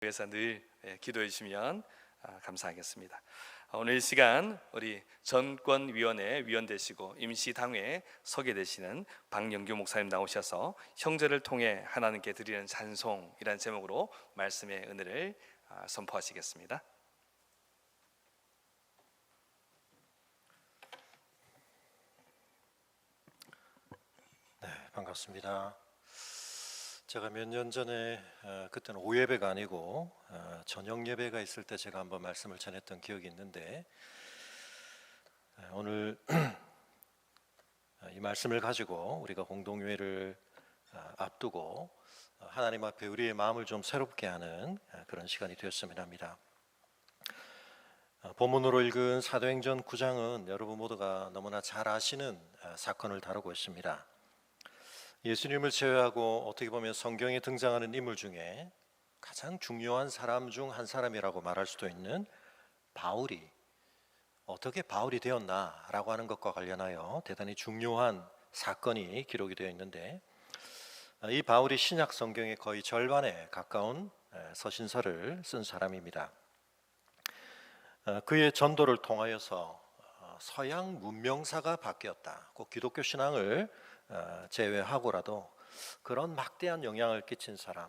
위해서 늘 기도해 주시면 감사하겠습니다. 오늘 이 시간 우리 전권위원회 위원 되시고 임시당회 서게 되시는 박영규 목사님 나오셔서 형제를 통해 하나님께 드리는 찬송이라는 제목으로 말씀의 은혜를 선포하시겠습니다. 네, 반갑습니다. 제가 몇 년 전에 그때는 오후 예배가 아니고 저녁 예배가 있을 때 제가 한번 말씀을 전했던 기억이 있는데 오늘 이 말씀을 가지고 우리가 공동회를 앞두고 하나님 앞에 우리의 마음을 좀 새롭게 하는 그런 시간이 되었으면 합니다. 본문으로 읽은 사도행전 9장은 여러분 모두가 너무나 잘 아시는 사건을 다루고 있습니다. 예수님을 제외하고 어떻게 보면 성경에 등장하는 인물 중에 가장 중요한 사람 중 한 사람이라고 말할 수도 있는 바울이 어떻게 바울이 되었나라고 하는 것과 관련하여 대단히 중요한 사건이 기록이 되어 있는데 이 바울이 신약 성경의 거의 절반에 가까운 서신서를 쓴 사람입니다. 그의 전도를 통하여서 서양 문명사가 바뀌었다. 꼭 기독교 신앙을 제외하고라도 그런 막대한 영향을 끼친 사람,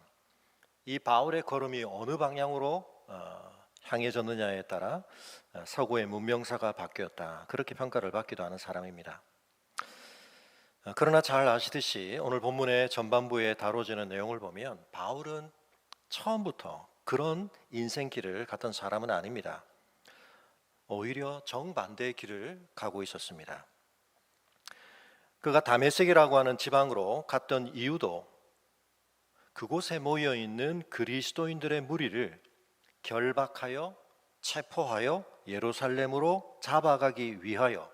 이 바울의 걸음이 어느 방향으로 향해졌느냐에 따라 서구의 문명사가 바뀌었다, 그렇게 평가를 받기도 하는 사람입니다. 그러나 잘 아시듯이 오늘 본문의 전반부에 다뤄지는 내용을 보면 바울은 처음부터 그런 인생길을 갔던 사람은 아닙니다. 오히려 정반대의 길을 가고 있었습니다. 그가 다메섹이라고 하는 지방으로 갔던 이유도 그곳에 모여있는 그리스도인들의 무리를 결박하여 체포하여 예루살렘으로 잡아가기 위하여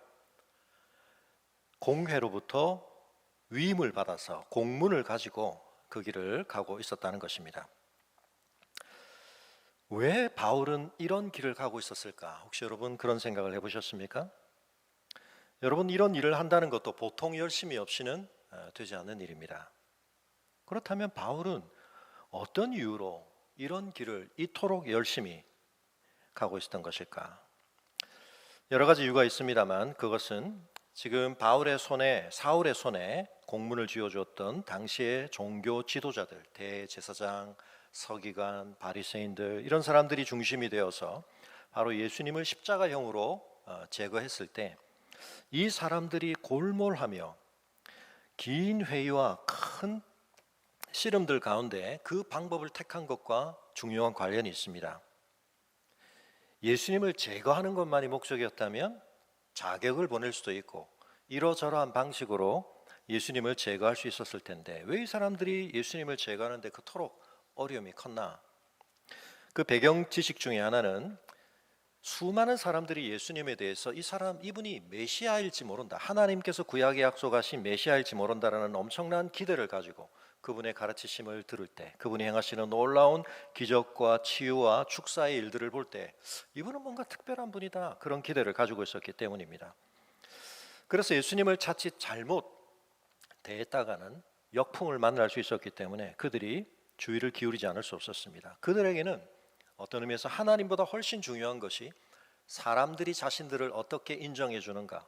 공회로부터 위임을 받아서 공문을 가지고 그 길을 가고 있었다는 것입니다. 왜 바울은 이런 길을 가고 있었을까? 혹시 여러분 그런 생각을 해보셨습니까? 여러분, 이런 일을 한다는 것도 보통 열심이 없이는 되지 않는 일입니다. 그렇다면 바울은 어떤 이유로 이런 길을 이토록 열심히 가고 있었던 것일까? 여러 가지 이유가 있습니다만 그것은 지금 바울의 손에, 사울의 손에 공문을 쥐어주었던 당시의 종교 지도자들, 대제사장, 서기관, 바리새인들, 이런 사람들이 중심이 되어서 바로 예수님을 십자가형으로 제거했을 때 이 사람들이 골몰하며 긴 회의와 큰 씨름들 가운데 그 방법을 택한 것과 중요한 관련이 있습니다. 예수님을 제거하는 것만이 목적이었다면 자격을 보낼 수도 있고 이러저러한 방식으로 예수님을 제거할 수 있었을 텐데 왜 이 사람들이 예수님을 제거하는데 그토록 어려움이 컸나? 그 배경 지식 중에 하나는 수많은 사람들이 예수님에 대해서 이분이 메시아일지 모른다, 하나님께서 구약에 약속하신 메시아일지 모른다라는 엄청난 기대를 가지고 그분의 가르치심을 들을 때, 그분이 행하시는 놀라운 기적과 치유와 축사의 일들을 볼 때 이분은 뭔가 특별한 분이다, 그런 기대를 가지고 있었기 때문입니다. 그래서 예수님을 자칫 잘못 대했다가는 역풍을 만날 수 있었기 때문에 그들이 주의를 기울이지 않을 수 없었습니다. 그들에게는 어떤 의미에서 하나님보다 훨씬 중요한 것이 사람들이 자신들을 어떻게 인정해 주는가,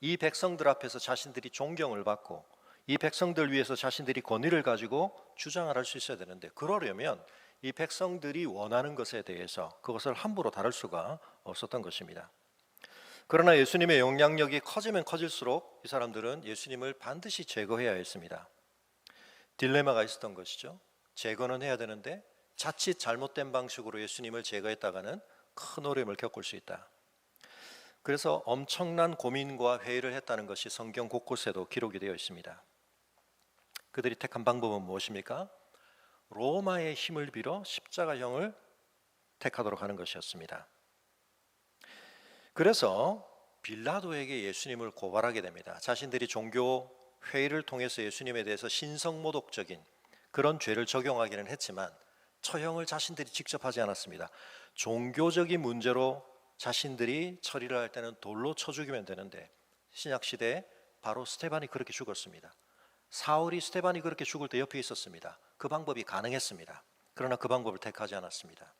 이 백성들 앞에서 자신들이 존경을 받고 이 백성들 위해서 자신들이 권위를 가지고 주장을 할 수 있어야 되는데 그러려면 이 백성들이 원하는 것에 대해서 그것을 함부로 다룰 수가 없었던 것입니다. 그러나 예수님의 영향력이 커지면 커질수록 이 사람들은 예수님을 반드시 제거해야 했습니다. 딜레마가 있었던 것이죠. 제거는 해야 되는데 자칫 잘못된 방식으로 예수님을 제거했다가는 큰 어려움을 겪을 수 있다. 그래서 엄청난 고민과 회의를 했다는 것이 성경 곳곳에도 기록이 되어 있습니다. 그들이 택한 방법은 무엇입니까? 로마의 힘을 빌어 십자가형을 택하도록 하는 것이었습니다. 그래서 빌라도에게 예수님을 고발하게 됩니다. 자신들이 종교 회의를 통해서 예수님에 대해서 신성모독적인 그런 죄를 적용하기는 했지만 처형을 자신들이 직접 하지 않았습니다. 종교적인 문제로 자신들이 처리를 할 때는 돌로 쳐 죽이면 되는데 신약시대에 바로 스데반이 그렇게 죽었습니다. 사울이 스데반이 그렇게 죽을 때 옆에 있었습니다. 그 방법이 가능했습니다. 그러나 그 방법을 택하지 않았습니다.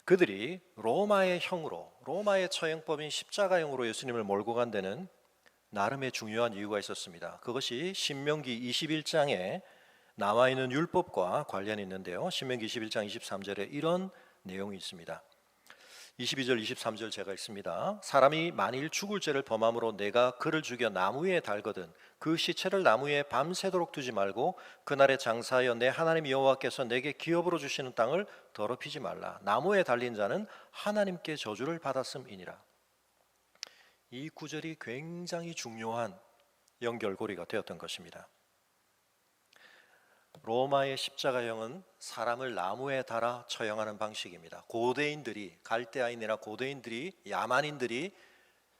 그들이 로마의 형으로, 로마의 처형법인 십자가형으로 예수님을 몰고 간 데는 나름의 중요한 이유가 있었습니다. 그것이 신명기 21장에 나와 있는 율법과 관련이 있는데요. 신명기 21장 23절에 이런 내용이 있습니다. 22절 23절 제가 읽습니다. 사람이 만일 죽을 죄를 범함으로 내가 그를 죽여 나무 위에 달거든 그 시체를 나무 위에 밤새도록 두지 말고 그날에 장사하여 내 하나님 여호와께서 내게 기업으로 주시는 땅을 더럽히지 말라. 나무에 달린 자는 하나님께 저주를 받았음이니라. 이 구절이 굉장히 중요한 연결고리가 되었던 것입니다. 로마의 십자가형은 사람을 나무에 달아 처형하는 방식입니다. 고대인들이, 갈대아인이나 고대인들이, 야만인들이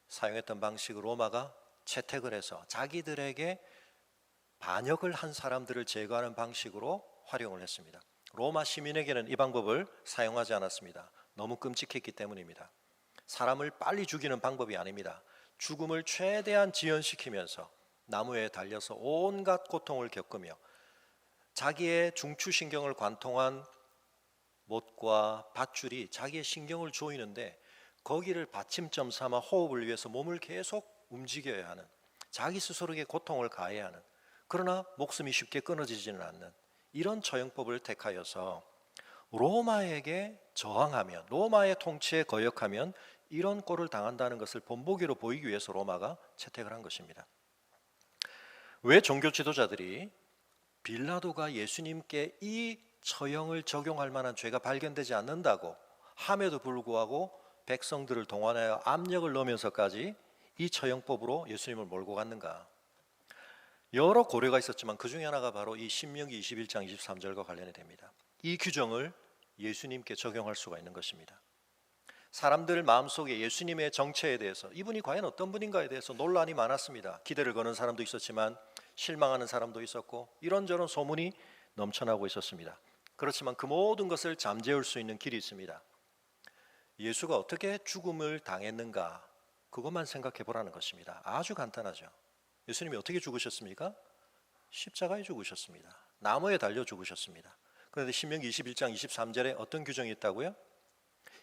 사용했던 방식을 로마가 채택을 해서 자기들에게 반역을 한 사람들을 제거하는 방식으로 활용을 했습니다. 로마 시민에게는 이 방법을 사용하지 않았습니다. 너무 끔찍했기 때문입니다. 사람을 빨리 죽이는 방법이 아닙니다. 죽음을 최대한 지연시키면서 나무에 달려서 온갖 고통을 겪으며 자기의 중추신경을 관통한 못과 밧줄이 자기의 신경을 조이는데 거기를 받침점 삼아 호흡을 위해서 몸을 계속 움직여야 하는, 자기 스스로에게 고통을 가해야 하는, 그러나 목숨이 쉽게 끊어지지는 않는 이런 처형법을 택하여서 로마에게 저항하면, 로마의 통치에 거역하면 이런 꼴을 당한다는 것을 본보기로 보이기 위해서 로마가 채택을 한 것입니다. 왜 종교 지도자들이 빌라도가 예수님께 이 처형을 적용할 만한 죄가 발견되지 않는다고 함에도 불구하고 백성들을 동원하여 압력을 넣으면서까지 이 처형법으로 예수님을 몰고 갔는가? 여러 고려가 있었지만 그 중에 하나가 바로 이 신명기 21장 23절과 관련이 됩니다. 이 규정을 예수님께 적용할 수가 있는 것입니다. 사람들 마음속에 예수님의 정체에 대해서, 이분이 과연 어떤 분인가에 대해서 논란이 많았습니다. 기대를 거는 사람도 있었지만 실망하는 사람도 있었고 이런저런 소문이 넘쳐나고 있었습니다. 그렇지만 그 모든 것을 잠재울 수 있는 길이 있습니다. 예수가 어떻게 죽음을 당했는가, 그것만 생각해 보라는 것입니다. 아주 간단하죠. 예수님이 어떻게 죽으셨습니까? 십자가에 죽으셨습니다. 나무에 달려 죽으셨습니다. 그런데 신명기 21장 23절에 어떤 규정이 있다고요?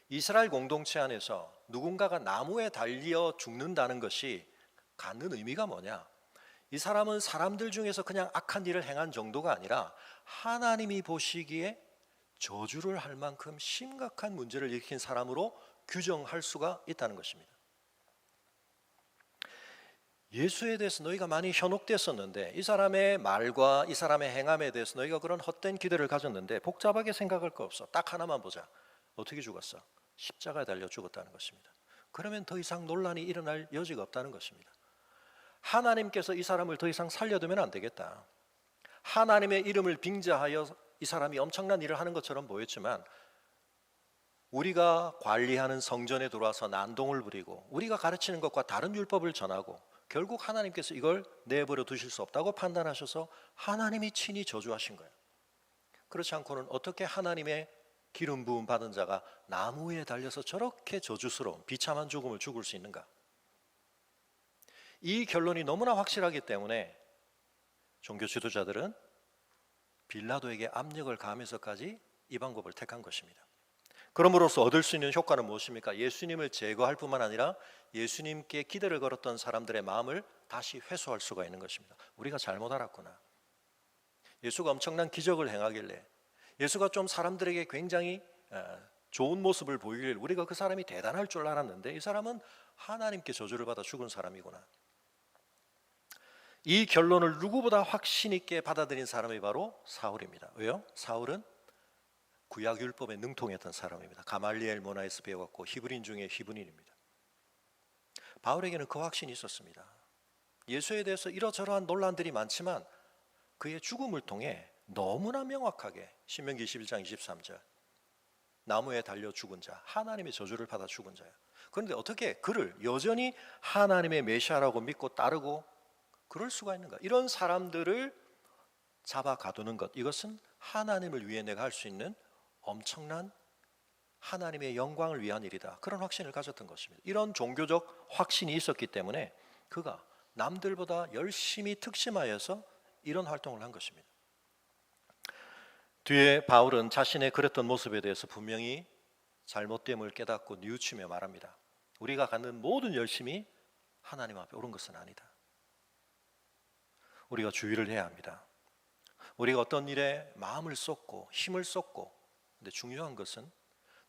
이스라엘 공동체 안에서 누군가가 나무에 달려 죽는다는 것이 갖는 의미가 뭐냐? 이 사람은 사람들 중에서 그냥 악한 일을 행한 정도가 아니라 하나님이 보시기에 저주를 할 만큼 심각한 문제를 일으킨 사람으로 규정할 수가 있다는 것입니다. 예수에 대해서 너희가 많이 현혹됐었는데, 이 사람의 말과 이 사람의 행함에 대해서 너희가 그런 헛된 기대를 가졌는데 복잡하게 생각할 거 없어. 딱 하나만 보자. 어떻게 죽었어? 십자가에 달려 죽었다는 것입니다. 그러면 더 이상 논란이 일어날 여지가 없다는 것입니다. 하나님께서 이 사람을 더 이상 살려두면 안 되겠다. 하나님의 이름을 빙자하여 이 사람이 엄청난 일을 하는 것처럼 보였지만 우리가 관리하는 성전에 들어와서 난동을 부리고 우리가 가르치는 것과 다른 율법을 전하고 결국 하나님께서 이걸 내버려 두실 수 없다고 판단하셔서 하나님이 친히 저주하신 거예요. 그렇지 않고는 어떻게 하나님의 기름 부음 받은 자가 나무 위에 달려서 저렇게 저주스러운 비참한 죽음을 죽을 수 있는가? 이 결론이 너무나 확실하기 때문에 종교 지도자들은 빌라도에게 압력을 가하면서까지 이 방법을 택한 것입니다. 그럼으로써 얻을 수 있는 효과는 무엇입니까? 예수님을 제거할 뿐만 아니라 예수님께 기대를 걸었던 사람들의 마음을 다시 회수할 수가 있는 것입니다. 우리가 잘못 알았구나. 예수가 엄청난 기적을 행하길래, 예수가 좀 사람들에게 굉장히 좋은 모습을 보이길 우리가 그 사람이 대단할 줄 알았는데 이 사람은 하나님께 저주를 받아 죽은 사람이구나. 이 결론을 누구보다 확신 있게 받아들인 사람이 바로 사울입니다. 왜요? 사울은 구약 율법에 능통했던 사람입니다. 가말리엘 문화에서 배워왔고 히브리인 중에 히브리인입니다. 바울에게는 그 확신이 있었습니다. 예수에 대해서 이러저러한 논란들이 많지만 그의 죽음을 통해 너무나 명확하게 신명기 21장 23절 나무에 달려 죽은 자, 하나님의 저주를 받아 죽은 자야. 그런데 어떻게 그를 여전히 하나님의 메시아라고 믿고 따르고 그럴 수가 있는가? 이런 사람들을 잡아 가두는 것, 이것은 하나님을 위해 내가 할 수 있는 엄청난 하나님의 영광을 위한 일이다. 그런 확신을 가졌던 것입니다. 이런 종교적 확신이 있었기 때문에 그가 남들보다 열심히 특심하여서 이런 활동을 한 것입니다. 뒤에 바울은 자신의 그랬던 모습에 대해서 분명히 잘못됨을 깨닫고 뉘우치며 말합니다. 우리가 갖는 모든 열심이 하나님 앞에 옳은 것은 아니다. 우리가 주의를 해야 합니다. 우리가 어떤 일에 마음을 쏟고 힘을 쏟고, 근데 중요한 것은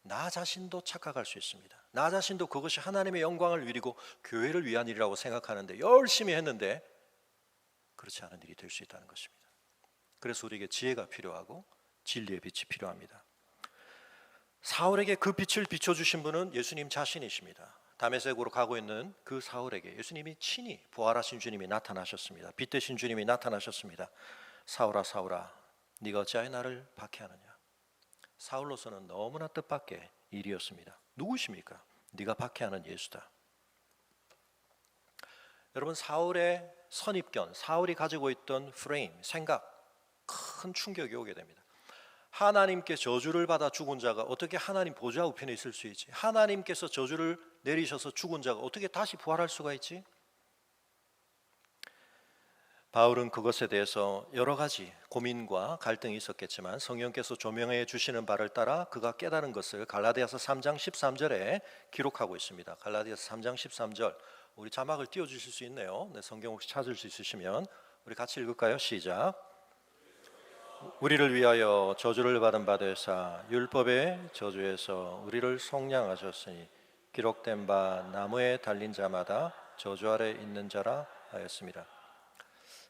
나 자신도 착각할 수 있습니다. 나 자신도 그것이 하나님의 영광을 위리고 교회를 위한 일이라고 생각하는데 열심히 했는데 그렇지 않은 일이 될 수 있다는 것입니다. 그래서 우리에게 지혜가 필요하고 진리의 빛이 필요합니다. 사울에게 그 빛을 비춰주신 분은 예수님 자신이십니다. 다메섹으로 가고 있는 그 사울에게 예수님이 친히 부활하신 주님이 나타나셨습니다. 빛 되신 주님이 나타나셨습니다. 사울아 사울아 네가 어찌하여 나를 박해하느냐. 사울로서는 너무나 뜻밖의 일이었습니다. 누구십니까? 네가 박해하는 예수다. 여러분, 사울의 선입견, 사울이 가지고 있던 프레임, 생각, 큰 충격이 오게 됩니다. 하나님께 저주를 받아 죽은 자가 어떻게 하나님 보좌 우편에 있을 수 있지? 하나님께서 저주를 내리셔서 죽은 자가 어떻게 다시 부활할 수가 있지? 바울은 그것에 대해서 여러 가지 고민과 갈등이 있었겠지만 성령께서 조명해 주시는 바를 따라 그가 깨달은 것을 갈라디아서 3장 13절에 기록하고 있습니다. 갈라디아서 3장 13절, 우리 자막을 띄워주실 수 있네요. 네, 성경 혹시 찾을 수 있으시면 우리 같이 읽을까요? 시작. 우리를 위하여 저주를 받은 바 되사 율법의 저주에서 우리를 속량하셨으니 기록된 바 나무에 달린 자마다 저주 아래 있는 자라 하였습니다.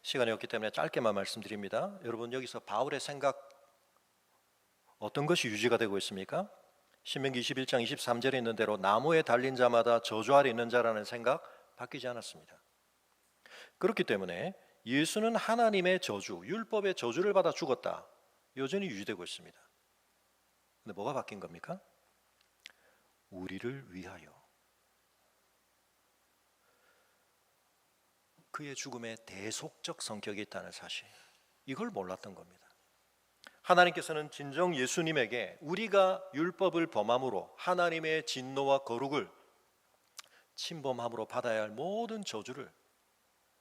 시간이 없기 때문에 짧게만 말씀드립니다. 여러분, 여기서 바울의 생각 어떤 것이 유지가 되고 있습니까? 신명기 21장 23절에 있는 대로 나무에 달린 자마다 저주 아래 있는 자라는 생각 바뀌지 않았습니다. 그렇기 때문에 예수는 하나님의 저주, 율법의 저주를 받아 죽었다, 여전히 유지되고 있습니다. 근데 뭐가 바뀐 겁니까? 우리를 위하여. 그의 죽음에 대속적 성격이 있다는 사실, 이걸 몰랐던 겁니다. 하나님께서는 진정 예수님에게 우리가 율법을 범함으로 하나님의 진노와 거룩을 침범함으로 받아야 할 모든 저주를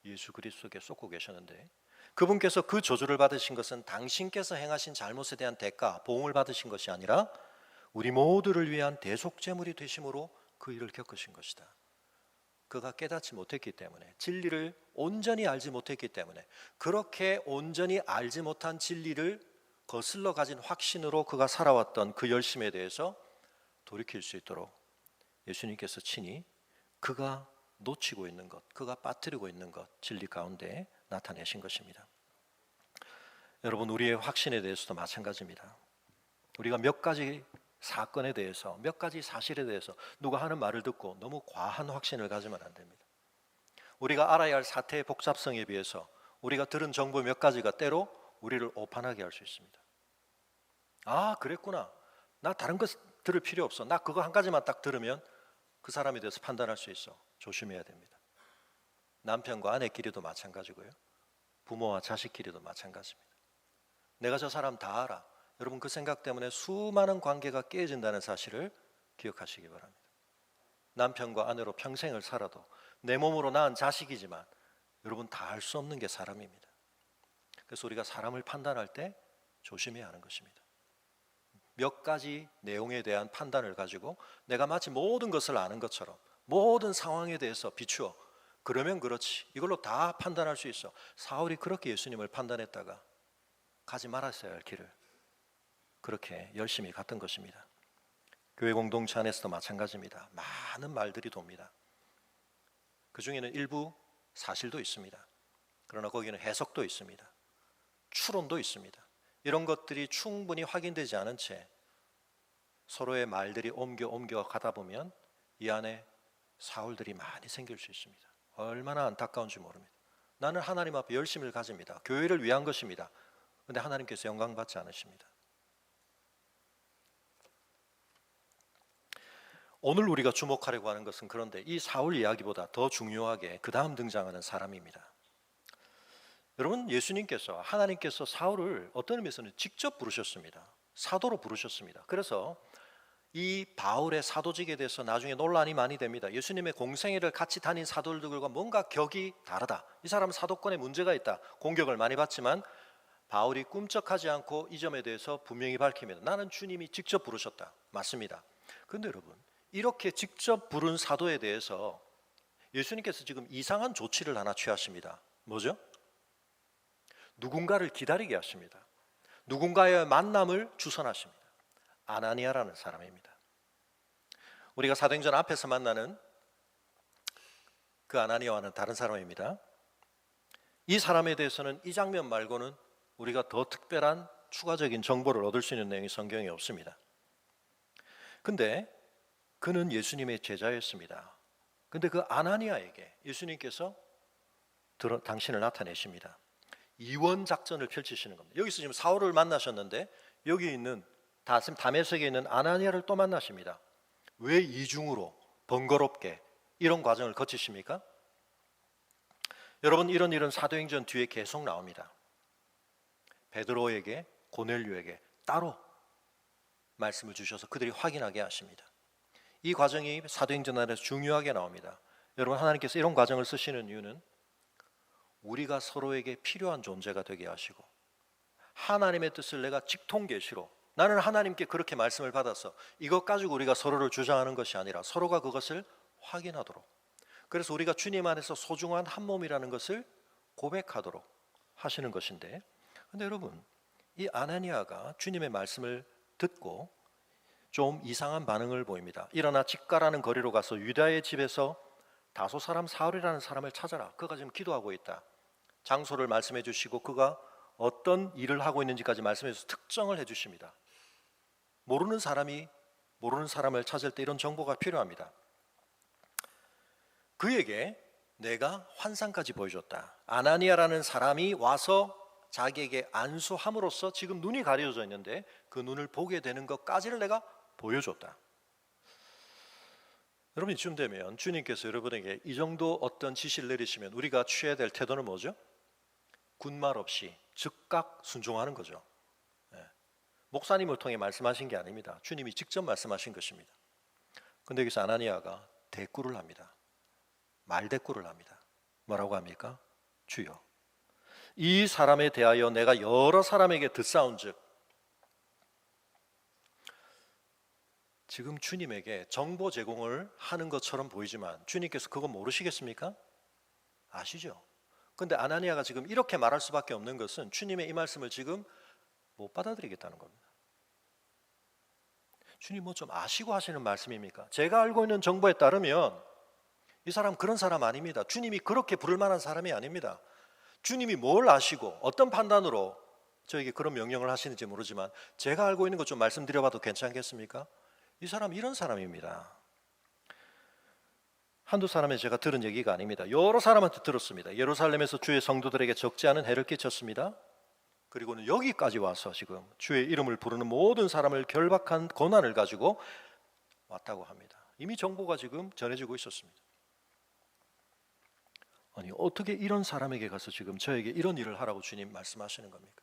예수 그리스도께 쏟고 계셨는데, 그분께서 그 저주를 받으신 것은 당신께서 행하신 잘못에 대한 대가, 보응을 받으신 것이 아니라 우리 모두를 위한 대속제물이 되심으로 그 일을 겪으신 것이다. 그가 깨닫지 못했기 때문에, 진리를 온전히 알지 못했기 때문에, 그렇게 온전히 알지 못한 진리를 거슬러 가진 확신으로 그가 살아왔던 그 열심에 대해서 돌이킬 수 있도록 예수님께서 친히 그가 놓치고 있는 것, 그가 빠뜨리고 있는 것, 진리 가운데 나타내신 것입니다. 여러분, 우리의 확신에 대해서도 마찬가지입니다. 우리가 몇 가지 사건에 대해서, 몇 가지 사실에 대해서 누가 하는 말을 듣고 너무 과한 확신을 가지면 안 됩니다. 우리가 알아야 할 사태의 복잡성에 비해서 우리가 들은 정보 몇 가지가 때로 우리를 오판하게 할 수 있습니다. 아, 그랬구나. 나 다른 거 들을 필요 없어. 나 그거 한 가지만 딱 들으면 그 사람에 대해서 판단할 수 있어. 조심해야 됩니다. 남편과 아내끼리도 마찬가지고요. 부모와 자식끼리도 마찬가지입니다. 내가 저 사람 다 알아. 여러분, 그 생각 때문에 수많은 관계가 깨진다는 사실을 기억하시기 바랍니다. 남편과 아내로 평생을 살아도 내 몸으로 낳은 자식이지만 여러분, 다 알 수 없는 게 사람입니다. 그래서 우리가 사람을 판단할 때 조심해야 하는 것입니다. 몇 가지 내용에 대한 판단을 가지고 내가 마치 모든 것을 아는 것처럼 모든 상황에 대해서 비추어, 그러면 그렇지, 이걸로 다 판단할 수 있어. 사울이 그렇게 예수님을 판단했다가 가지 말았어야 할 길을 그렇게 열심히 갔던 것입니다. 교회 공동체 안에서도 마찬가지입니다. 많은 말들이 돕니다. 그 중에는 일부 사실도 있습니다. 그러나 거기는 해석도 있습니다. 추론도 있습니다. 이런 것들이 충분히 확인되지 않은 채 서로의 말들이 옮겨 가다 보면 이 안에 사울들이 많이 생길 수 있습니다. 얼마나 안타까운지 모릅니다. 나는 하나님 앞에 열심을 가집니다. 교회를 위한 것입니다. 그런데 하나님께서 영광 받지 않으십니다. 오늘 우리가 주목하려고 하는 것은 그런데 이 사울 이야기보다 더 중요하게 그 다음 등장하는 사람입니다. 여러분, 예수님께서, 하나님께서 사울을 어떤 의미에서는 직접 부르셨습니다. 사도로 부르셨습니다. 그래서 이 바울의 사도직에 대해서 나중에 논란이 많이 됩니다. 예수님의 공생애를 같이 다닌 사도들과 뭔가 격이 다르다. 이 사람은 사도권에 문제가 있다. 공격을 많이 받지만 바울이 꿈쩍하지 않고 이 점에 대해서 분명히 밝힙니다. 나는 주님이 직접 부르셨다. 맞습니다. 그런데 여러분, 이렇게 직접 부른 사도에 대해서 예수님께서 지금 이상한 조치를 하나 취하십니다. 뭐죠? 누군가를 기다리게 하십니다. 누군가의 만남을 주선하십니다. 아나니아라는 사람입니다. 우리가 사도행전 앞에서 만나는 그 아나니아와는 다른 사람입니다. 이 사람에 대해서는 이 장면 말고는 우리가 더 특별한 추가적인 정보를 얻을 수 있는 내용이 성경에 없습니다. 근데 그는 예수님의 제자였습니다. 근데 그 아나니아에게 예수님께서 당신을 나타내십니다. 이원 작전을 펼치시는 겁니다. 여기서 지금 사울을 만나셨는데 여기 있는 다메섹에 있는 아나니아를 또 만나십니다. 왜 이중으로 번거롭게 이런 과정을 거치십니까? 여러분, 이런 일은 사도행전 뒤에 계속 나옵니다. 베드로에게, 고넬료에게 따로 말씀을 주셔서 그들이 확인하게 하십니다. 이 과정이 사도행전 안에서 중요하게 나옵니다. 여러분, 하나님께서 이런 과정을 쓰시는 이유는 우리가 서로에게 필요한 존재가 되게 하시고, 하나님의 뜻을 내가 직통계시로, 나는 하나님께 그렇게 말씀을 받아서 이것 가지고 우리가 서로를 주장하는 것이 아니라 서로가 그것을 확인하도록, 그래서 우리가 주님 안에서 소중한 한 몸이라는 것을 고백하도록 하시는 것인데, 근데 여러분, 이 아나니아가 주님의 말씀을 듣고 좀 이상한 반응을 보입니다. 일어나 집가라는 거리로 가서 유다의 집에서 다소 사람 사울이라는 사람을 찾아라. 그가 지금 기도하고 있다. 장소를 말씀해 주시고 그가 어떤 일을 하고 있는지까지 말씀해 주셔서 특정을 해 주십니다. 모르는 사람이 모르는 사람을 찾을 때 이런 정보가 필요합니다. 그에게 내가 환상까지 보여줬다. 아나니아라는 사람이 와서 자기에게 안수함으로써 지금 눈이 가려져 있는데 그 눈을 보게 되는 것까지를 내가 보여줬다. 여러분, 이쯤 되면 주님께서 여러분에게 이 정도 어떤 지시를 내리시면 우리가 취해야 될 태도는 뭐죠? 군말 없이 즉각 순종하는 거죠. 목사님을 통해 말씀하신 게 아닙니다. 주님이 직접 말씀하신 것입니다. 그런데 여기서 아나니아가 대꾸를 합니다. 말대꾸를 합니다. 뭐라고 합니까? 주여, 이 사람에 대하여 내가 여러 사람에게 듣사온즉, 지금 주님에게 정보 제공을 하는 것처럼 보이지만 주님께서 그거 모르시겠습니까? 아시죠? 그런데 아나니아가 지금 이렇게 말할 수밖에 없는 것은 주님의 이 말씀을 지금 못 받아들이겠다는 겁니다. 주님 뭐 좀 아시고 하시는 말씀입니까? 제가 알고 있는 정보에 따르면 이 사람 그런 사람 아닙니다. 주님이 그렇게 부를 만한 사람이 아닙니다. 주님이 뭘 아시고 어떤 판단으로 저에게 그런 명령을 하시는지 모르지만 제가 알고 있는 것 좀 말씀드려봐도 괜찮겠습니까? 이 사람 이런 사람입니다. 한두 사람에 제가 들은 얘기가 아닙니다. 여러 사람한테 들었습니다. 예루살렘에서 주의 성도들에게 적지 않은 해를 끼쳤습니다. 그리고는 여기까지 와서 지금 주의 이름을 부르는 모든 사람을 결박한 고난을 가지고 왔다고 합니다. 이미 정보가 지금 전해지고 있었습니다. 아니, 어떻게 이런 사람에게 가서 지금 저에게 이런 일을 하라고 주님 말씀하시는 겁니까?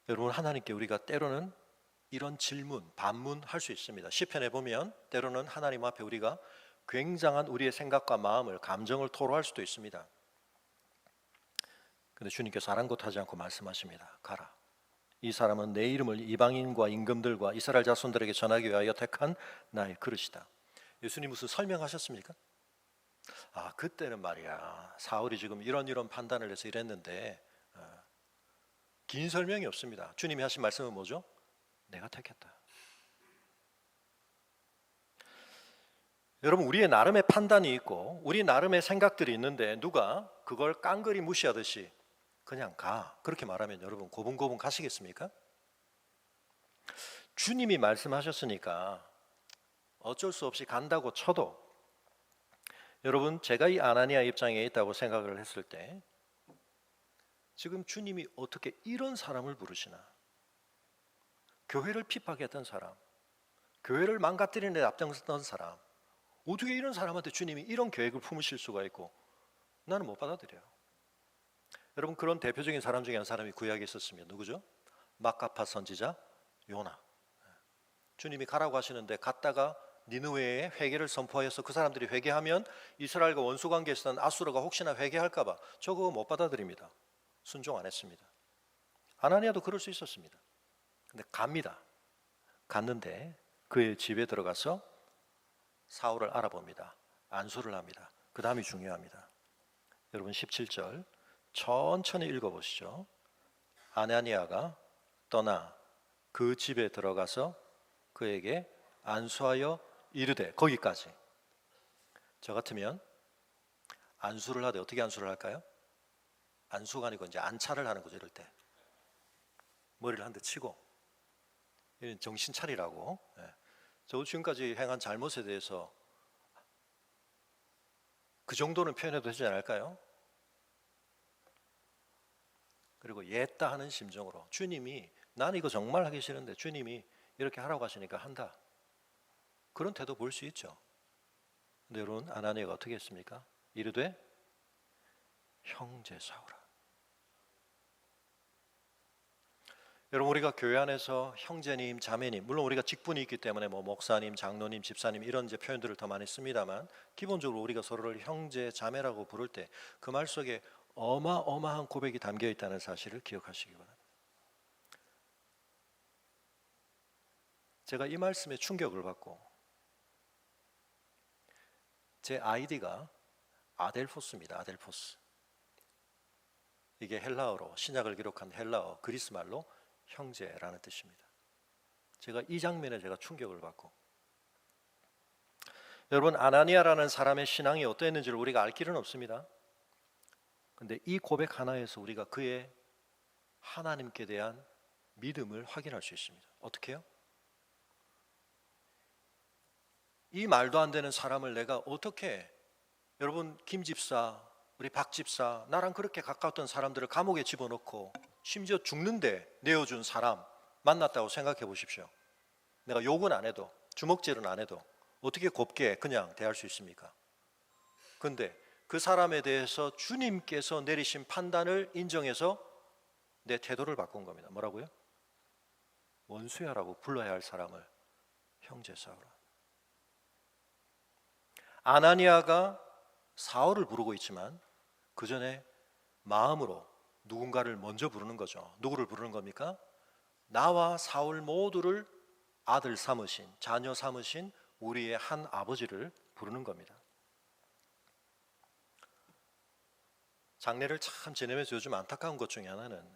여러분, 하나님께 우리가 때로는 이런 질문, 반문할 수 있습니다. 시편에 보면 때로는 하나님 앞에 우리가 굉장한 우리의 생각과 마음을, 감정을 토로할 수도 있습니다. 그런데 주님께서 아랑곳하지 않고 말씀하십니다. 가라. 이 사람은 내 이름을 이방인과 임금들과 이스라엘 자손들에게 전하기 위하여 택한 나의 그릇이다. 예수님 무슨 설명하셨습니까? 아, 그때는 말이야, 사울이 지금 이런 판단을 해서 이랬는데, 긴 설명이 없습니다. 주님이 하신 말씀은 뭐죠? 내가 택했다. 여러분, 우리의 나름의 판단이 있고 우리 나름의 생각들이 있는데 누가 그걸 깡그리 무시하듯이 그냥 가, 그렇게 말하면 여러분 고분고분 가시겠습니까? 주님이 말씀하셨으니까 어쩔 수 없이 간다고 쳐도, 여러분, 제가 이 아나니아 입장에 있다고 생각을 했을 때 지금 주님이 어떻게 이런 사람을 부르시나? 교회를 핍박했던 사람, 교회를 망가뜨리는 데 앞장섰던 사람, 어떻게 이런 사람한테 주님이 이런 계획을 품으실 수가 있고, 나는 못 받아들여요. 여러분, 그런 대표적인 사람 중에 한 사람이 구약에 있었으면 누구죠? 마카파 선지자 요나. 주님이 가라고 하시는데 갔다가 니느웨에 회개를 선포하여서 그 사람들이 회개하면 이스라엘과 원수 관계에 있었던 아수르가 혹시나 회개할까 봐 저거 못 받아들입니다. 순종 안 했습니다. 아나니아도 그럴 수 있었습니다. 근데 갑니다. 갔는데 그의 집에 들어가서 사울을 알아봅니다. 안수를 합니다. 그 다음이 중요합니다. 여러분 17절 천천히 읽어보시죠. 아나니아가 떠나 그 집에 들어가서 그에게 안수하여 이르되, 거기까지. 저 같으면 안수를 하되 어떻게 안수를 할까요? 안수가 아니고 이제 안차를 하는 거죠. 이럴 때 머리를 한 대 치고, 이런 정신 차리라고. 저 지금까지 행한 잘못에 대해서 그 정도는 표현해도 되지 않을까요? 그리고 옛다 하는 심정으로, 주님이 난 이거 정말 하기 싫은데 주님이 이렇게 하라고 하시니까 한다, 그런 태도 볼 수 있죠. 근데 여러분, 아나니아가 어떻게 했습니까? 이르되 형제 사울아. 여러분, 우리가 교회 안에서 형제님, 자매님, 물론 우리가 직분이 있기 때문에 뭐 목사님, 장로님, 집사님 이런 이제 표현들을 더 많이 씁니다만, 기본적으로 우리가 서로를 형제, 자매라고 부를 때 그 말 속에 어마어마한 고백이 담겨 있다는 사실을 기억하시기 바랍니다. 제가 이 말씀에 충격을 받고, 제 아이디가 아델포스입니다. 아델포스. 이게 헬라어로, 신약을 기록한 헬라어, 그리스 말로 형제라는 뜻입니다. 제가 이 장면에 제가 충격을 받고, 여러분, 아나니아라는 사람의 신앙이 어떠했는지를 우리가 알 길은 없습니다. 근데 이 고백 하나에서 우리가 그의 하나님께 대한 믿음을 확인할 수 있습니다. 어떻게 해요? 이 말도 안 되는 사람을 내가 어떻게, 여러분, 김 집사, 우리 박 집사, 나랑 그렇게 가까웠던 사람들을 감옥에 집어넣고 심지어 죽는데 내어준 사람 만났다고 생각해 보십시오. 내가 욕은 안 해도, 주먹질은 안 해도 어떻게 곱게 그냥 대할 수 있습니까? 근데 그 사람에 대해서 주님께서 내리신 판단을 인정해서 내 태도를 바꾼 겁니다. 뭐라고요? 원수야라고 불러야 할 사람을 형제 사울아. 아나니아가 사울을 부르고 있지만 그 전에 마음으로 누군가를 먼저 부르는 거죠. 누구를 부르는 겁니까? 나와 사울 모두를 아들 삼으신, 자녀 삼으신 우리의 한 아버지를 부르는 겁니다. 장례를 참 지내면서 요즘 안타까운 것 중에 하나는,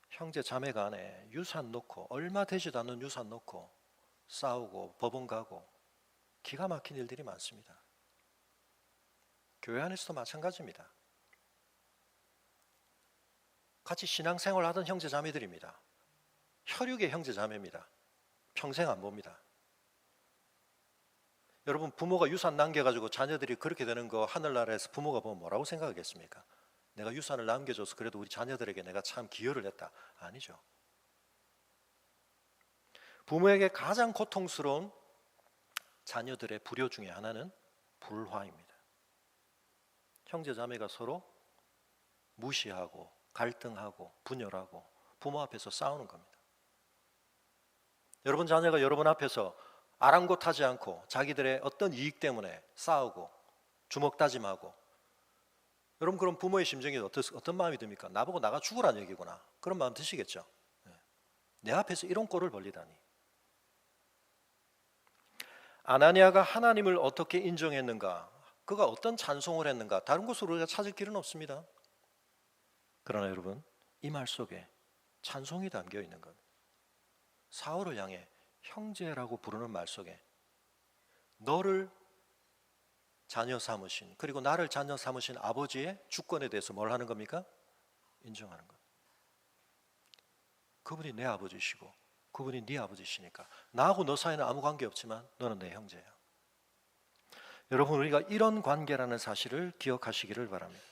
형제 자매 간에 유산 놓고, 얼마 되지도 않는 유산 놓고 싸우고 법원 가고 기가 막힌 일들이 많습니다. 교회 안에서도 마찬가지입니다. 같이 신앙생활 하던 형제 자매들입니다. 혈육의 형제 자매입니다. 평생 안 봅니다. 여러분, 부모가 유산 남겨가지고 자녀들이 그렇게 되는 거 하늘나라에서 부모가 보면 뭐라고 생각하겠습니까? 내가 유산을 남겨줘서 그래도 우리 자녀들에게 내가 참 기여를 했다. 아니죠. 부모에게 가장 고통스러운 자녀들의 불효 중에 하나는 불화입니다. 형제 자매가 서로 무시하고 갈등하고 분열하고 부모 앞에서 싸우는 겁니다. 여러분 자녀가 여러분 앞에서 아랑곳하지 않고 자기들의 어떤 이익 때문에 싸우고 주먹 다짐하고, 여러분 그럼 부모의 심정이 어떤 마음이 듭니까? 나보고 나가 죽으라는 얘기구나, 그런 마음 드시겠죠. 내 앞에서 이런 꼴을 벌리다니. 아나니아가 하나님을 어떻게 인정했는가, 그가 어떤 찬송을 했는가, 다른 곳으로 우리가 찾을 길은 없습니다. 그러나 여러분, 이 말 속에 찬송이 담겨 있는 겁니다. 사울을 향해 형제라고 부르는 말 속에 너를 자녀 삼으신, 그리고 나를 자녀 삼으신 아버지의 주권에 대해서 뭘 하는 겁니까? 인정하는 것. 그분이 내 아버지시고 그분이 네 아버지시니까 나하고 너 사이는 아무 관계 없지만 너는 내 형제야. 여러분, 우리가 이런 관계라는 사실을 기억하시기를 바랍니다.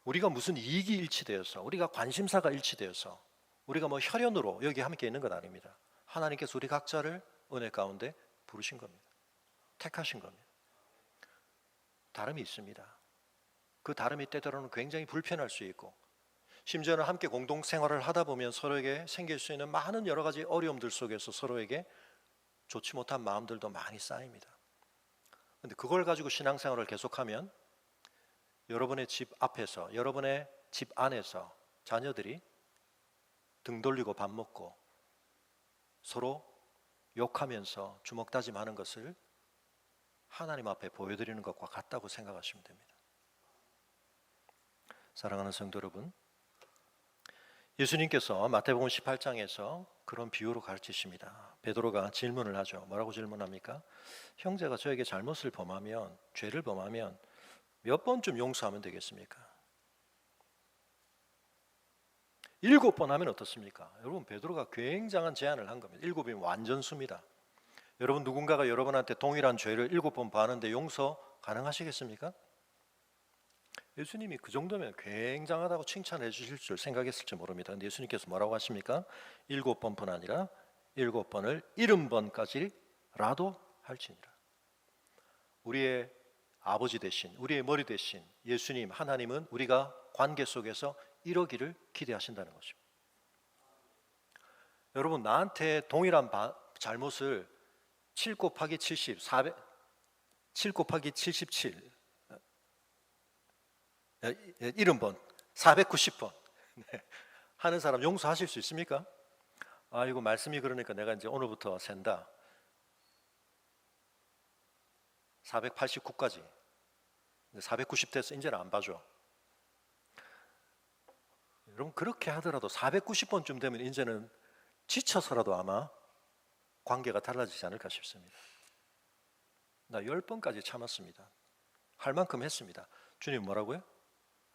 우리가 무슨 이익이 일치되어서, 우리가 관심사가 일치되어서, 우리가 뭐 혈연으로 여기 함께 있는 건 아닙니다. 하나님께서 우리 각자를 은혜 가운데 부르신 겁니다. 택하신 겁니다. 다름이 있습니다. 그 다름이 때때로는 굉장히 불편할 수 있고, 심지어는 함께 공동생활을 하다 보면 서로에게 생길 수 있는 많은 여러 가지 어려움들 속에서 서로에게 좋지 못한 마음들도 많이 쌓입니다. 근데 그걸 가지고 신앙생활을 계속하면 여러분의 집 앞에서, 여러분의 집 안에서 자녀들이 등 돌리고 밥 먹고 서로 욕하면서 주먹다짐하는 것을 하나님 앞에 보여드리는 것과 같다고 생각하시면 됩니다. 사랑하는 성도 여러분, 예수님께서 마태복음 18장에서 그런 비유로 가르치십니다. 베드로가 질문을 하죠. 뭐라고 질문합니까? 형제가 저에게 잘못을 범하면, 죄를 범하면 몇 번쯤 용서하면 되겠습니까? 7번 하면 어떻습니까? 여러분, 베드로가 굉장한 제안을 한 겁니다. 7이면 완전 수입니다. 여러분, 누군가가 여러분한테 동일한 죄를 7번 범하는데 용서 가능하시겠습니까? 예수님이 그 정도면 굉장하다고 칭찬해 주실 줄 생각했을지 모릅니다. 근데 예수님께서 뭐라고 하십니까? 7번뿐 아니라 7번을 70번까지라도 할지니라. 우리의 아버지 대신, 우리의 머리 대신 예수님, 하나님은 우리가 관계 속에서 이러기를 기대하신다는 것입니다. 여러분, 나한테 동일한 잘못을 7 곱하기 70, 7 곱하기 77, 70번, 490번 하는 사람 용서하실 수 있습니까? 아, 이거 말씀이 그러니까 내가 이제 오늘부터 센다. 489까지. 490 돼서 이제는 안 봐줘. 여러분, 그렇게 하더라도 490번쯤 되면 이제는 지쳐서라도 아마 관계가 달라지지 않을까 싶습니다. 나 10번까지 참았습니다. 할 만큼 했습니다. 주님 뭐라고요?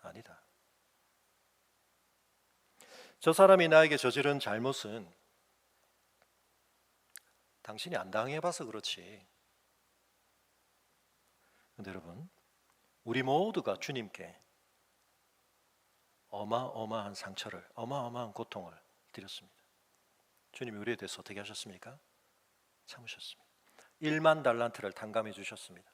아니다. 저 사람이 나에게 저지른 잘못은 당신이 안 당해봐서 그렇지. 그런데 여러분, 우리 모두가 주님께 어마어마한 상처를, 어마어마한 고통을 드렸습니다. 주님이 우리에 대해서 어떻게 하셨습니까? 참으셨습니다. 1만 달란트를 탕감해 주셨습니다.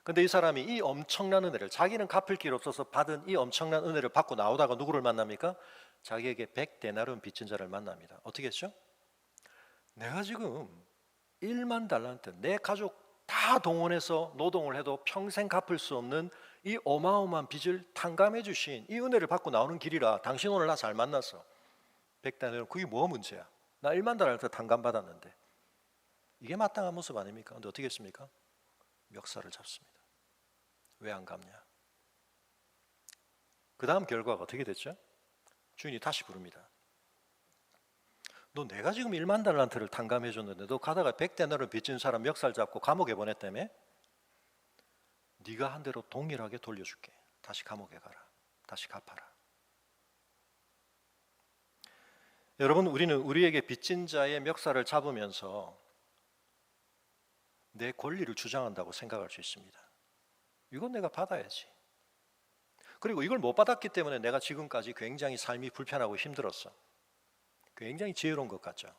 근데 이 사람이 이 엄청난 은혜를, 자기는 갚을 길 없어서 받은 이 엄청난 은혜를 받고 나오다가 누구를 만납니까? 자기에게 100데나리온 빚진 자를 만납니다. 어떻게 했죠? 내가 지금 1만 달란트, 내 가족 다 동원해서 노동을 해도 평생 갚을 수 없는 이 어마어마한 빚을 탕감해 주신 이 은혜를 받고 나오는 길이라 당신 오늘 나 잘 만났어. 100데나리온, 그게 뭐 문제야? 나 1만 달란트 탕감받았는데. 이게 마땅한 모습 아닙니까? 근데 어떻게 했습니까? 멱살을 잡습니다. 왜 안 갚냐? 그 다음 결과가 어떻게 됐죠? 주인이 다시 부릅니다. 너 내가 지금 1만 달란트를 탕감해 줬는데 너 가다가 100데나리온 빚진 사람 멱살 잡고 감옥에 보냈다며? 네가 한 대로 동일하게 돌려줄게. 다시 감옥에 가라. 다시 갚아라. 여러분, 우리는 우리에게 빚진 자의 멱살을 잡으면서 내 권리를 주장한다고 생각할 수 있습니다. 이건 내가 받아야지. 그리고 이걸 못 받았기 때문에 내가 지금까지 굉장히 삶이 불편하고 힘들었어. 굉장히 지혜로운 것 같죠.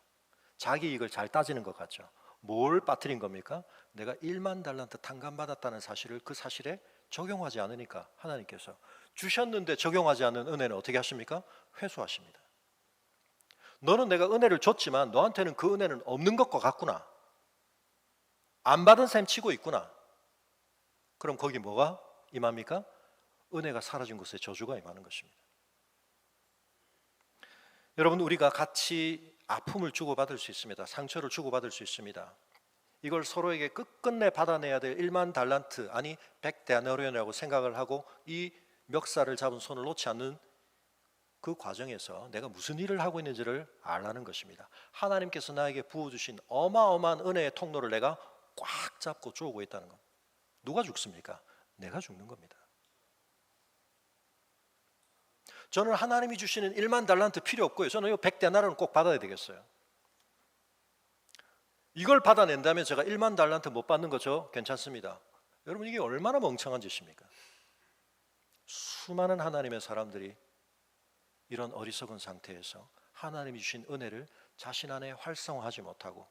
자기 이익을 잘 따지는 것 같죠. 뭘 빠뜨린 겁니까? 내가 1만 달란트 탕감받았다는 사실을 그 사실에 적용하지 않으니까 하나님께서 주셨는데 적용하지 않는 은혜는 어떻게 하십니까? 회수하십니다. 너는 내가 은혜를 줬지만 너한테는 그 은혜는 없는 것과 같구나. 안 받은 셈 치고 있구나. 그럼 거기 뭐가 임합니까? 은혜가 사라진 곳에 저주가 임하는 것입니다. 여러분, 우리가 같이 아픔을 주고받을 수 있습니다. 상처를 주고받을 수 있습니다. 이걸 서로에게 끝끝내 받아내야 될 1만 달란트, 아니 100데나리온이라고 생각을 하고 이 멱살을 잡은 손을 놓지 않는 그 과정에서 내가 무슨 일을 하고 있는지를 알라는 것입니다. 하나님께서 나에게 부어주신 어마어마한 은혜의 통로를 내가 꽉 잡고 쪼고 있다는 것. 누가 죽습니까? 내가 죽는 겁니다. 저는 하나님이 주시는 1만 달란트 필요 없고요. 저는 이 100데나리온은 꼭 받아야 되겠어요. 이걸 받아낸다면 제가 1만 달란트 못 받는 거죠? 괜찮습니다. 여러분, 이게 얼마나 멍청한 짓입니까? 수많은 하나님의 사람들이 이런 어리석은 상태에서 하나님이 주신 은혜를 자신 안에 활성화하지 못하고,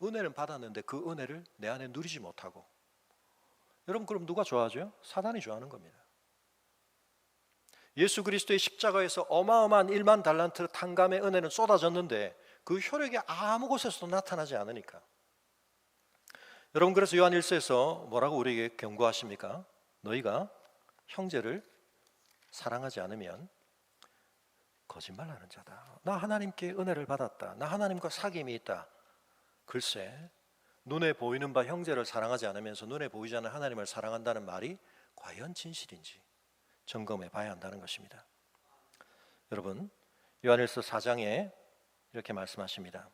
은혜는 받았는데 그 은혜를 내 안에 누리지 못하고, 여러분, 그럼 누가 좋아하죠? 사단이 좋아하는 겁니다. 예수 그리스도의 십자가에서 어마어마한 1만 달란트 탕감의 은혜는 쏟아졌는데 그 효력이 아무 곳에서도 나타나지 않으니까. 여러분, 그래서 요한 1서에서 뭐라고 우리에게 경고하십니까? 너희가 형제를 사랑하지 않으면 거짓말하는 자다. 나 하나님께 은혜를 받았다. 나 하나님과 사귐이 있다. 글쎄, 눈에 보이는 바 형제를 사랑하지 않으면서 눈에 보이지 않는 하나님을 사랑한다는 말이 과연 진실인지 점검해 봐야 한다는 것입니다. 여러분, 요한일서 4장에 이렇게 말씀하십니다.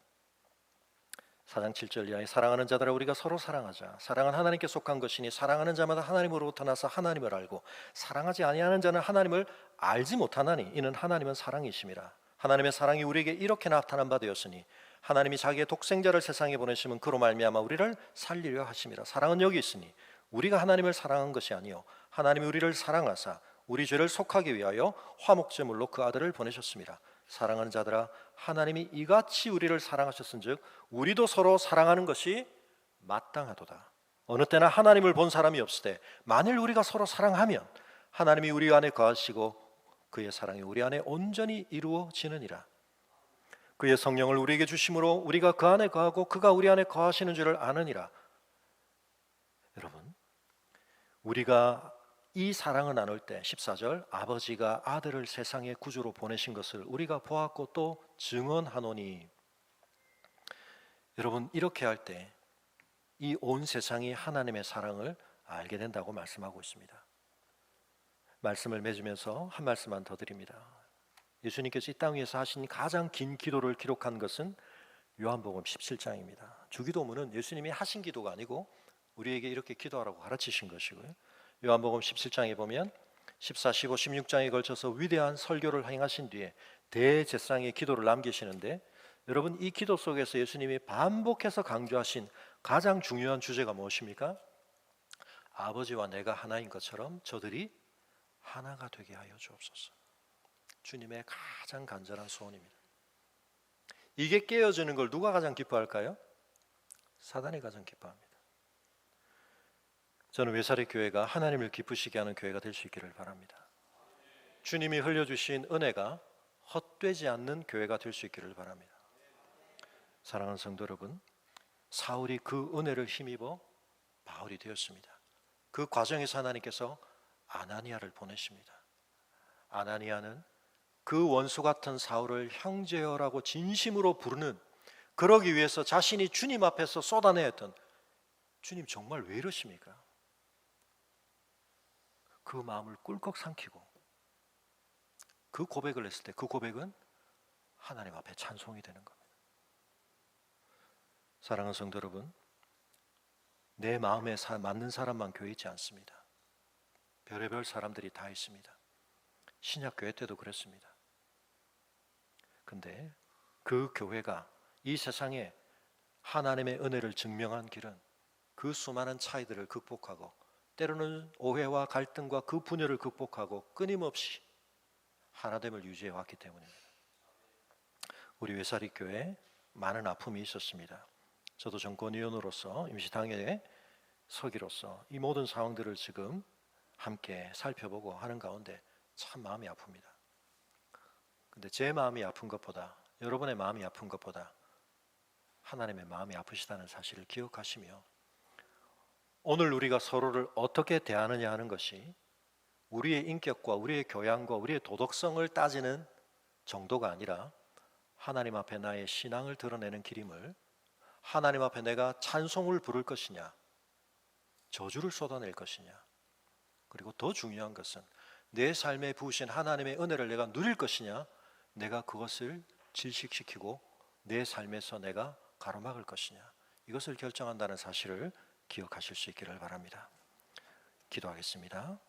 4장 7절 이하에 사랑하는 자들아 우리가 서로 사랑하자. 사랑은 하나님께 속한 것이니 사랑하는 자마다 하나님으로부터 나서 하나님을 알고 사랑하지 아니하는 자는 하나님을 알지 못하나니 이는 하나님은 사랑이심이라. 하나님의 사랑이 우리에게 이렇게 나타난 바 되었으니 하나님이 자기의 독생자를 세상에 보내시면 그로 말미암아 우리를 살리려 하심이라. 사랑은 여기 있으니 우리가 하나님을 사랑한 것이 아니요 하나님이 우리를 사랑하사 우리 죄를 속하기 위하여 화목제물로 그 아들을 보내셨습니다. 사랑하는 자들아 하나님이 이같이 우리를 사랑하셨은즉 우리도 서로 사랑하는 것이 마땅하도다. 어느 때나 하나님을 본 사람이 없으되 만일 우리가 서로 사랑하면 하나님이 우리 안에 거하시고 그의 사랑이 우리 안에 온전히 이루어지느니라. 그의 성령을 우리에게 주심으로 우리가 그 안에 거하고 그가 우리 안에 거하시는 줄을 아느니라. 여러분, 우리가 이 사랑을 나눌 때 14절 아버지가 아들을 세상의 구주로 보내신 것을 우리가 보았고 또 증언하노니. 여러분, 이렇게 할 때 이 온 세상이 하나님의 사랑을 알게 된다고 말씀하고 있습니다. 말씀을 맺으면서 한 말씀만 더 드립니다. 예수님께서 이 땅 위에서 하신 가장 긴 기도를 기록한 것은 요한복음 17장입니다. 주기도문은 예수님이 하신 기도가 아니고 우리에게 이렇게 기도하라고 가르치신 것이고요. 요한복음 17장에 보면 14, 15, 16장에 걸쳐서 위대한 설교를 행하신 뒤에 대제사장의 기도를 남기시는데, 여러분, 이 기도 속에서 예수님이 반복해서 강조하신 가장 중요한 주제가 무엇입니까? 아버지와 내가 하나인 것처럼 저들이 하나가 되게 하여 주옵소서. 주님의 가장 간절한 소원입니다. 이게 깨어지는 걸 누가 가장 기뻐할까요? 사단이 가장 기뻐합니다. 저는 외사리 교회가 하나님을 기쁘시게 하는 교회가 될 수 있기를 바랍니다. 주님이 흘려주신 은혜가 헛되지 않는 교회가 될 수 있기를 바랍니다. 사랑하는 성도 여러분, 사울이 그 은혜를 힘입어 바울이 되었습니다. 그 과정에서 하나님께서 아나니아를 보내십니다. 아나니아는 그 원수 같은 사울을 형제여라고 진심으로 부르는, 그러기 위해서 자신이 주님 앞에서 쏟아내야 했던, 주님 정말 왜 이러십니까? 그 마음을 꿀꺽 삼키고 그 고백을 했을 때 그 고백은 하나님 앞에 찬송이 되는 겁니다. 사랑하는 성도 여러분, 내 마음에 맞는 사람만 교회 있지 않습니다. 별의별 사람들이 다 있습니다. 신약교회 때도 그랬습니다. 근데 그 교회가 이 세상에 하나님의 은혜를 증명한 길은 그 수많은 차이들을 극복하고 때로는 오해와 갈등과 그 분열을 극복하고 끊임없이 하나됨을 유지해 왔기 때문입니다. 우리 외사리 교회에 많은 아픔이 있었습니다. 저도 정권위원으로서 임시당회에 서기로서 이 모든 상황들을 지금 함께 살펴보고 하는 가운데 참 마음이 아픕니다. 근데 제 마음이 아픈 것보다, 여러분의 마음이 아픈 것보다 하나님의 마음이 아프시다는 사실을 기억하시며 오늘 우리가 서로를 어떻게 대하느냐 하는 것이 우리의 인격과 우리의 교양과 우리의 도덕성을 따지는 정도가 아니라 하나님 앞에 나의 신앙을 드러내는 길임을, 하나님 앞에 내가 찬송을 부를 것이냐 저주를 쏟아낼 것이냐, 그리고 더 중요한 것은 내 삶에 부으신 하나님의 은혜를 내가 누릴 것이냐, 내가 그것을 질식시키고 내 삶에서 내가 가로막을 것이냐, 이것을 결정한다는 사실을 기억하실 수 있기를 바랍니다. 기도하겠습니다.